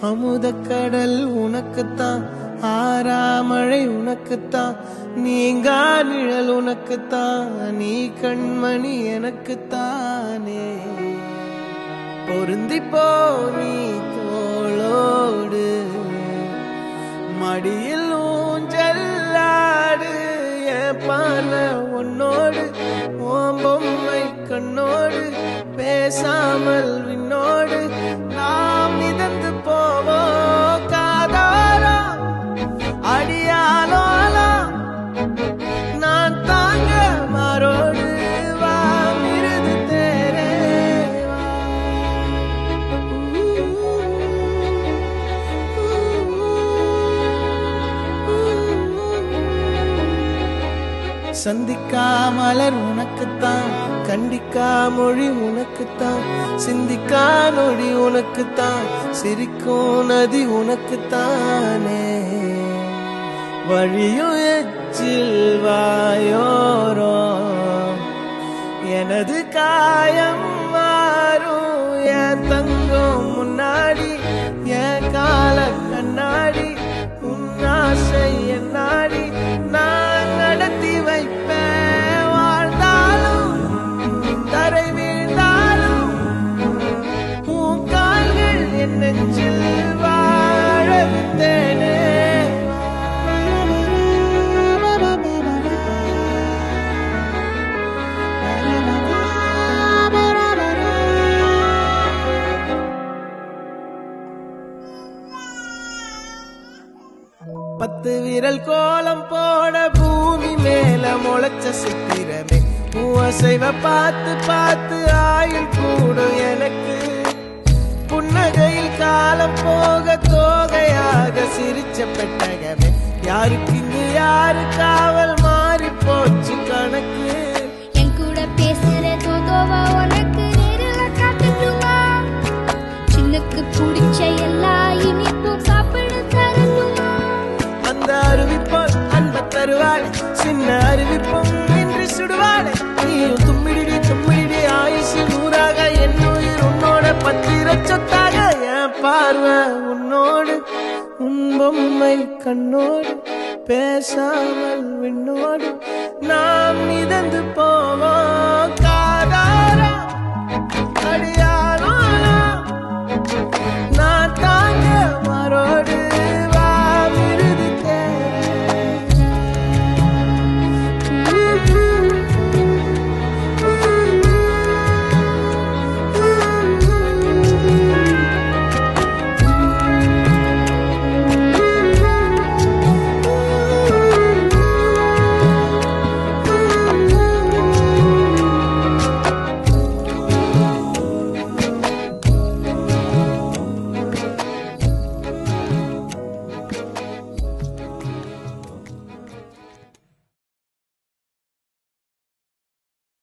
அமுதக்கடல் உனக்குத்தான், ஆறாமழை உனக்குத்தான், நீங்கா நிழல் உனக்குத்தான், நீ கண்மணி எனக்குத்தானே. பொருந்திப்போ நீ தோளோடு, மடியில் ஊஞ்சல்லாடு, என் பார்வை உன்னோடு, ஓம் பொம்மை கண்ணோடு, பேசாமல் விண்ணோடு நாம் மிதந்து போவோம் காதாரா அடியாலோலா, நான் தாங்க மாறோடு வா மிருது தேரே சந்திக்கா மலர் உனக்குத்தான், கண்டிக்கா மொழி உனக்குத்தான், சிந்திக்கா நொடி உனக்குத்தான், சிரிக்கும் நதி உனக்குத்தானே. வழியும் எச்சில் வாயோரோ எனது காயம் மாறும், என் தங்கம் முன்னாடி என் கால கண்ணாடி, உன் ஆசை என்னாடி நான் நடத்தி வைப்பேன். வாழ்ந்தாலும் தரை வீழ்ந்தாலும் உன் கால்கள் என் நெஞ்சில் வாழ விட்டேனே. பத்து விரல் கோலம் போட பூமி மேல முளைச்ச சித்திரமே, அசைவ பார்த்து பார்த்து ஆயுள் கூடும் எனக்கு. புன்னகையில் காலம் போக தோகையாக சிரிச்ச பெட்டகமே, யாருக்கு இங்கு யாரு காவல் மாறி போச்சு கணக்கு. என் கூட பேசுற தோதோவா உனக்கு நேரில் காட்டுமா, சின்னுக்கு பிடிச்ச எல்லா இனிப்பும் சாப்பிட தரணுமா. அந்த அருவிப்போல் அன்ப தருவாள், சின்ன அருவிப்பும் இன்று சுடுவாள். நீயும் தும்மிடி தும்மிடி ஆயுசு நூறாக, என் உயிர் உன்னோட பத்திர சொத்தாக. என் பார்வை உன்னோடு, உன் பொம்மை கண்ணோடு, பேசாமல் விண்ணோடு நாம் மிதந்து போவோம் காதாரா அடியா